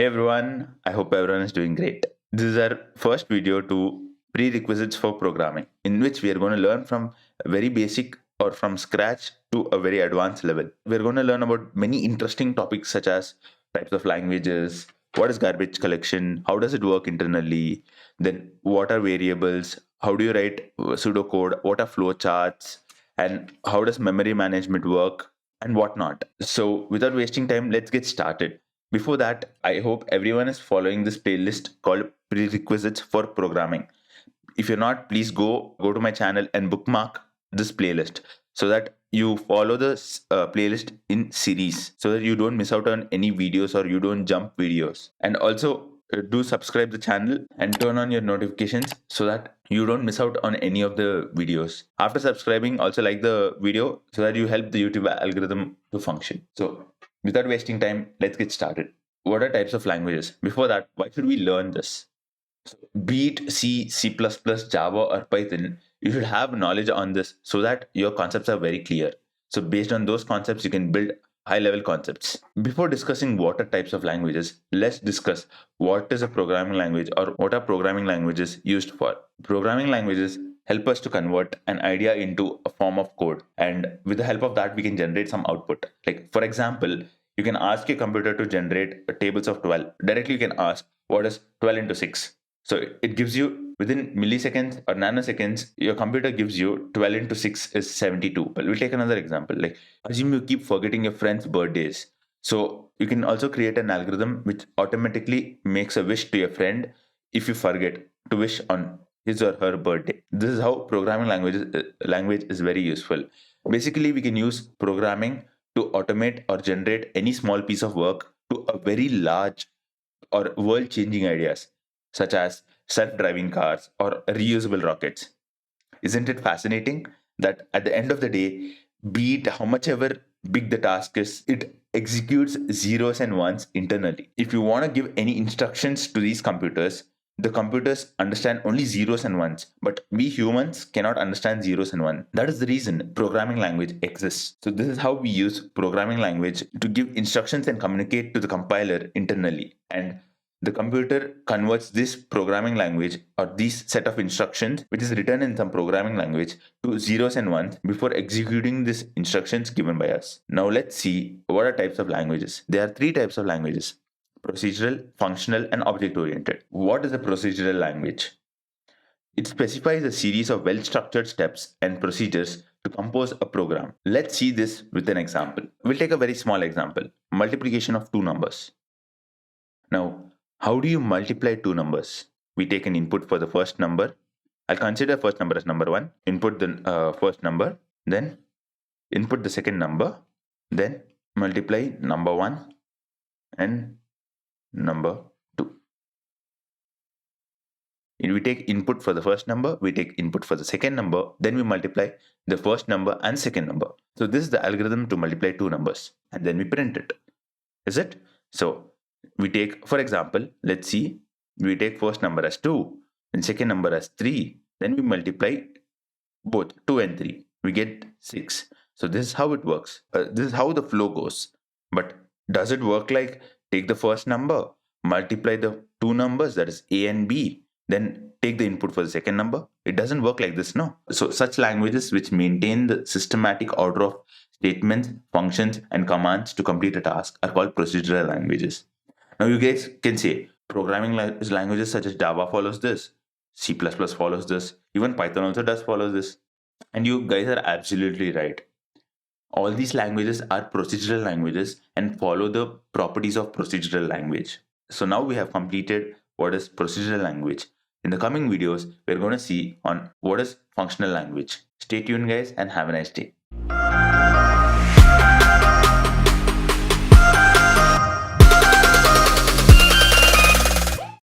Hey everyone, I hope everyone is doing great. This is our first video to prerequisites for programming, in which we are going to learn from a very basic or from scratch to a very advanced level. We're going to learn about many interesting topics such as types of languages, what is garbage collection, how does it work internally, then what are variables, how do you write pseudocode, what are flowcharts, and how does memory management work, and whatnot. So without wasting time, let's get started. Before that, I hope everyone is following this playlist called Prerequisites for Programming. If you're not, please go to my channel and bookmark this playlist so that you follow this playlist in series so that you don't miss out on any videos or you don't jump videos. And also do subscribe the channel and turn on your notifications so that you don't miss out on any of the videos. After subscribing, also like the video so that you help the YouTube algorithm to function. So without wasting time, let's get started. What are types of languages? Before that, why should we learn this? So, be it C, C++, Java, or Python, you should have knowledge on this so that your concepts are very clear. So based on those concepts, you can build high-level concepts. Before discussing what are types of languages, let's discuss what is a programming language or what are programming languages used for. Programming languages help us to convert an idea into a form of code, and with the help of that, we can generate some output. Like for example, you can ask your computer to generate tables of 12. Directly, you can ask what is 12 into 6. So it gives you within milliseconds or nanoseconds, your computer gives you 12 into 6 is 72. But we'll take another example. Like assume you keep forgetting your friends' birthdays. So you can also create an algorithm which automatically makes a wish to your friend if you forget to wish on his or her birthday. This is how programming language is very useful. Basically, we can use programming to automate or generate any small piece of work to a very large or world-changing ideas such as self-driving cars or reusable rockets. Isn't it fascinating that at the end of the day, be it how much ever big the task is, it executes zeros and ones internally. If you want to give any instructions to these computers, the computers understand only zeros and ones, but we humans cannot understand zeros and ones. That is the reason programming language exists. So this is how we use programming language to give instructions and communicate to the compiler internally. And the computer converts this programming language or this set of instructions, which is written in some programming language, to zeros and ones before executing these instructions given by us. Now let's see what are types of languages. There are three types of languages: procedural, functional, and object-oriented. What is a procedural language? It specifies a series of well-structured steps and procedures to compose a program. Let's see this with an example. We'll take a very small example: multiplication of two numbers. Now, how do you multiply two numbers? We take an input for the first number. I'll consider first number as number 1. Input the first number, then input the second number, then multiply number 1 and number 2. If we take input for the first number, we take input for the second number, then we multiply the first number and second number. So this is the algorithm to multiply two numbers, and then we print it. Is it? So we take, for example, let's see, we take first number as 2, then second number as 3, then we multiply both 2 and 3. We get 6. So this is how it works. This is how the flow goes. But does it work like take the first number, multiply the two numbers, that is A and B, then take the input for the second number? It doesn't work like this, no. So such languages which maintain the systematic order of statements, functions, and commands to complete a task are called procedural languages. Now you guys can say programming languages such as Java follows this, C++ follows this, even Python also does follow this. And you guys are absolutely right. All these languages are procedural languages and follow the properties of procedural language. So now we have completed what is procedural language. In the coming videos, we're going to see on what is functional language. Stay tuned guys and have a nice day.